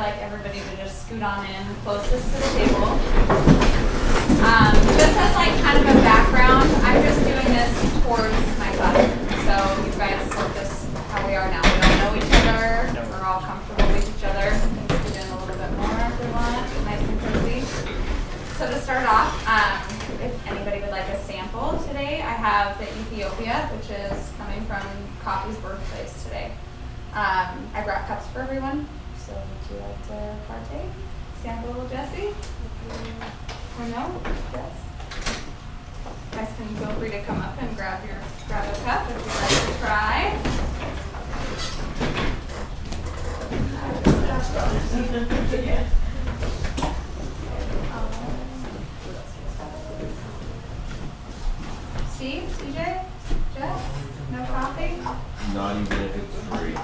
Like everybody to just scoot on in closest to the table. Just as like kind of a background, I'm just doing this towards my class. So you guys look this how we are now. We all know each other. We're all comfortable with each other. We can scoot in a little bit more if we want. Nice and cozy. So to start off, if anybody would like a sample today, I have the Ethiopia, which is coming from coffee's birthplace today. I brought cups for everyone. So would you like to partake? Sample, Jesse? Or no? Yes? Guys, can you feel free to come up and grab a cup if you'd like to try. Steve, TJ, Jess, no coffee? Not even if it's free.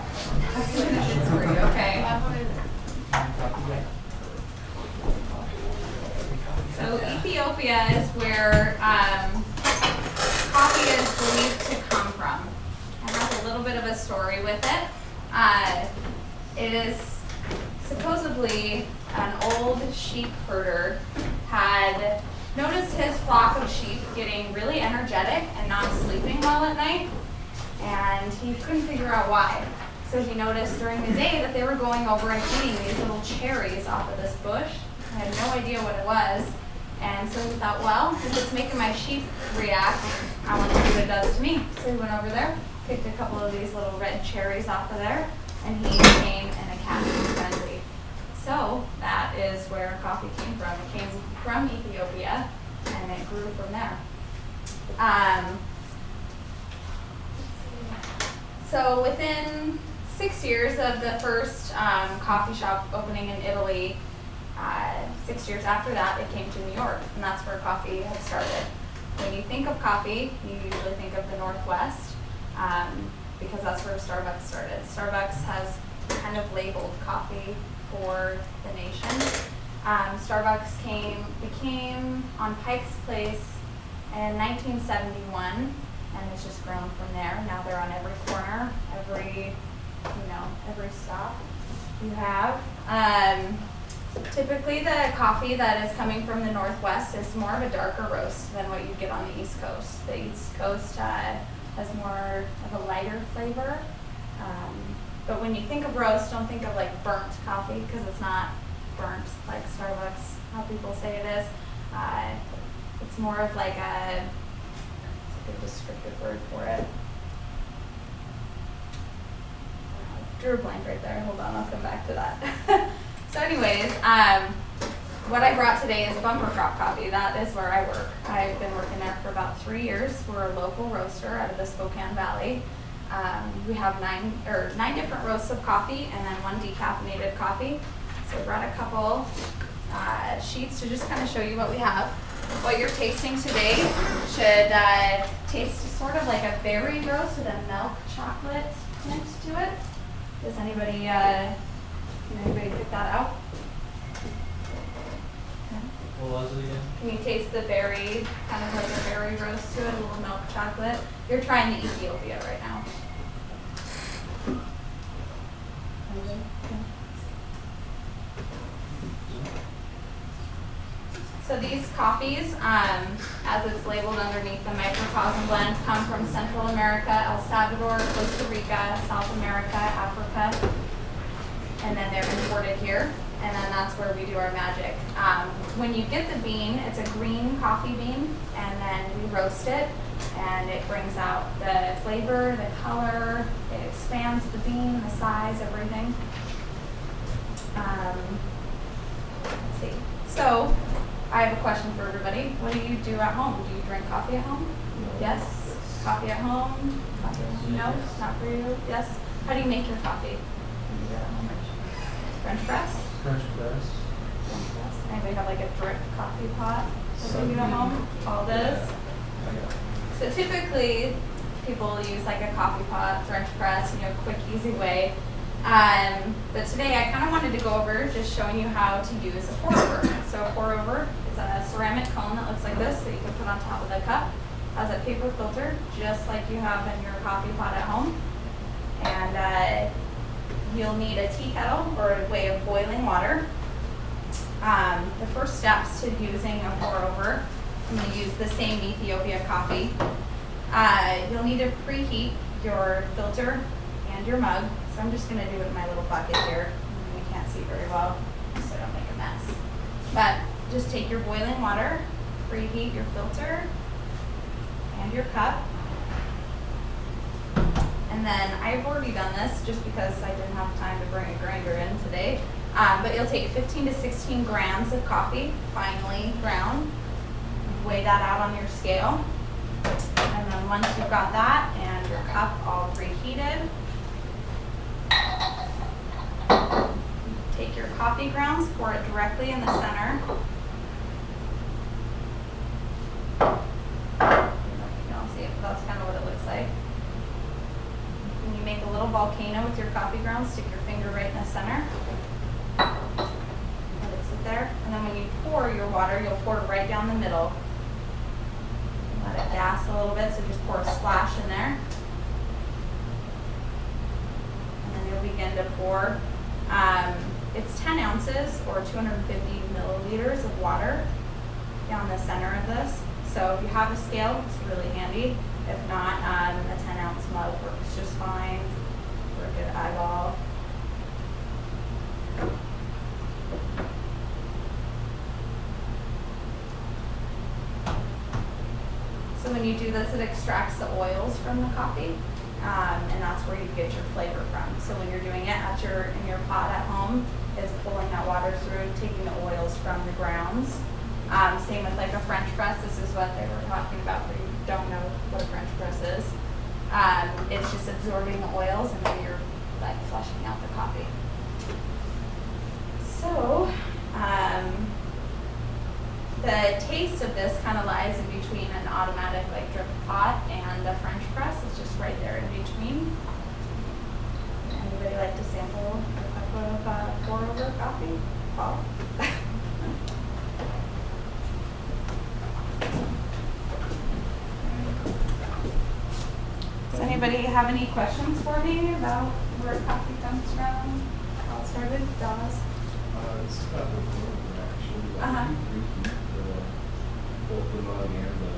Even if it's free, okay. So Ethiopia is where coffee is believed to come from. It has a little bit of a story with it. It is supposedly an old sheep herder had noticed his flock of sheep getting really energetic and not sleeping well at night, and he couldn't figure out why. So he noticed during the day that they were going over and eating these little cherries off of this bush. I had no idea what it was. And so he thought, well, if it's making my sheep react, I want to see what it does to me. So he went over there, picked a couple of these little red cherries off of there, and he became in a caffeine frenzy. So that is where coffee came from. It came from Ethiopia, and it grew from there. So within 6 years of the first coffee shop opening in Italy, 6 years after that, it came to New York, and that's where coffee had started. When you think of coffee, you usually think of the Northwest, because that's where Starbucks started. Starbucks has kind of labeled coffee for the nation. Starbucks became on Pike's Place in 1971, and it's just grown from there. Now they're on every corner, every stop you have. Typically, the coffee that is coming from the Northwest is more of a darker roast than what you get on the East Coast. The East Coast has more of a lighter flavor. But when you think of roast, don't think of like burnt coffee, because it's not burnt like Starbucks, how people say it is. It's more of like what's a good descriptive word for it? Drew a blank right there. Hold on, I'll come back to that. So anyways, what I brought today is bumper crop coffee. That is where I work. I've been working there for about 3 years. We're a local roaster out of the Spokane Valley. We have nine different roasts of coffee and then one decaffeinated coffee. So I brought a couple sheets to just kind of show you what we have. What you're tasting today should taste sort of like a berry roast with a milk chocolate hint to it. Does anybody pick that out? What was it again? Can you taste the berry, kind of like a berry roast to it, a little milk chocolate? You're trying the Ethiopia right now. So these coffees, as it's labeled underneath the microcosm blend, come from Central America, El Salvador, Costa Rica, South America, Africa, and then they're imported here, and then that's where we do our magic. When you get the bean, it's a green coffee bean, and then we roast it, and it brings out the flavor, the color, it expands the bean, the size, everything. Let's see. So, I have a question for everybody. What do you do at home? Do you drink coffee at home? Yes? Coffee at home? Coffee at home? No? Not for you? Yes? How do you make your coffee? You do it at home? French press? French press. French press. Anybody have like a drip coffee pot that they do at home? All this? So typically, people use like a coffee pot, French press, quick, easy way. But today I kind of wanted to go over just showing you how to use a pour over. So a pour over, it's a ceramic cone that looks like this that you can put on top of the cup. Has a paper filter, just like you have in your coffee pot at home. And you'll need a tea kettle or a way of boiling water. The first steps to using a pour over, I'm going to use the same Ethiopia coffee. You'll need to preheat your filter and your mug. So I'm just going to do it in my little bucket here. You can't see very well, so I don't make a mess. But just take your boiling water, preheat your filter and your cup. And then I've already done this just because I didn't have time to bring a grinder in today. But you'll take 15 to 16 grams of coffee, finely ground. Weigh that out on your scale. And then once you've got that and your cup all preheated, take your coffee grounds, pour it directly in the center. You don't see it, but that's kind of what it looks like. When you make a little volcano with your coffee grounds, stick your finger right in the center. Let it sit there. And then when you pour your water, you'll pour it right down the middle. Let it gas a little bit, so just pour a splash in there. And then you'll begin to pour. It's 10 ounces or 250 milliliters of water down the center of this. So if you have a scale, it's really handy. If not, a 10-ounce mug works just fine for a good eyeball. So when you do this, it extracts the oils from the coffee, and that's where you get your flavor from. So when you're doing it in your pot at home, it's pulling that water through, taking the oils from the grounds. Same with like a French press. This is what they were talking about for you who don't know what a French press is. It's just absorbing the oils and then you're like flushing out the coffee. So the taste of this kind of lies in between an automatic like drip pot and a French press. It's just right there in between. Anybody like to sample a cup of pour over coffee? Paul? Does anybody have any questions for me about where coffee comes from? How it started? Dallas? It's about the pour-over actually. Uh-huh. You reheat both the mug and the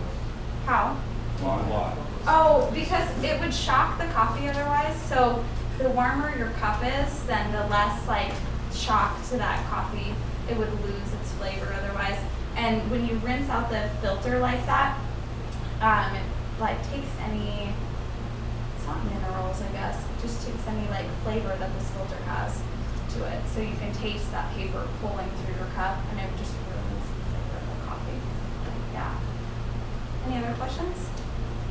How? why? Oh, because it would shock the coffee otherwise. So the warmer your cup is, then the less like shock to that coffee. It would lose its flavor otherwise. And when you rinse out the filter like that, it like takes any, it's not minerals, I guess. It just takes any like flavor that this filter has to it. So you can taste that paper pulling through your cup, and it just ruins the flavor of the coffee. Yeah. Any other questions?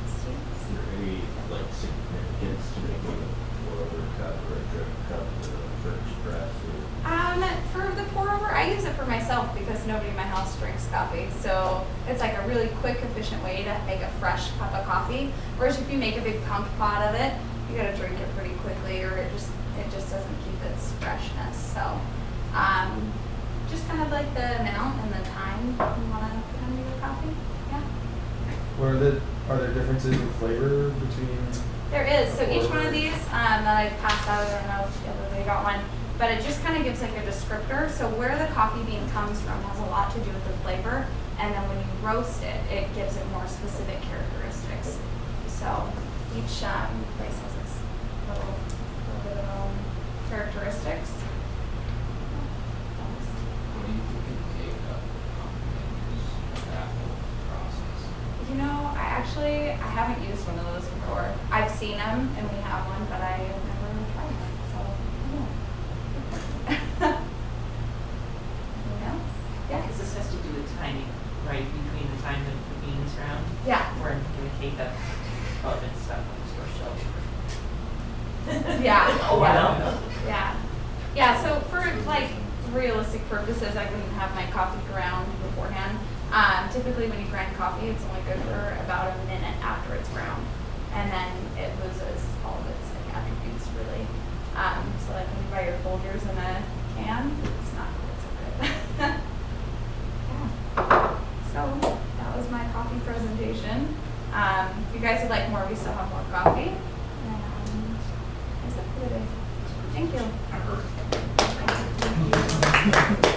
Steve? Is there any like significance to making a pour over cup or a drip cup or a French press? For the pour over, I use it for myself because nobody in my house drinks coffee. So it's like a really quick, efficient way to make a fresh cup of coffee. Whereas if you make a big pump pot of it, you gotta drink it pretty quickly, or it just doesn't keep its freshness. So just kind of like the amount and the time you want to put into your coffee. Yeah. Are there differences in flavor between? There is. So each one of these that I passed out, I don't know if everybody got one, but it just kind of gives like a descriptor. So where the coffee bean comes from has a lot to do with the flavor, and then when you roast it, it gives it more specific characteristics. So each place has its little bit of characteristics. What do you think it would take up the company's raffle process? You know, I haven't used one of those before. I've seen them and we have one, but I have never tried one. So, anything else? Yeah, because this has to do with timing, right, between the time that the beans round. Yeah. We're in the cake up, and stuff on the store shelf. Yeah. Oh, wow. Yeah. Yeah, so for like realistic purposes, I wouldn't have my coffee ground beforehand. Typically when you grind coffee, it's only good for about a minute after it's ground. And then it loses all of its like, attributes really. So like when you buy your Folgers in a can, it's not quite so good. Yeah. So that was my coffee presentation. If you guys would like more, we still have more coffee. And that's it for the day. Thank you. Bye.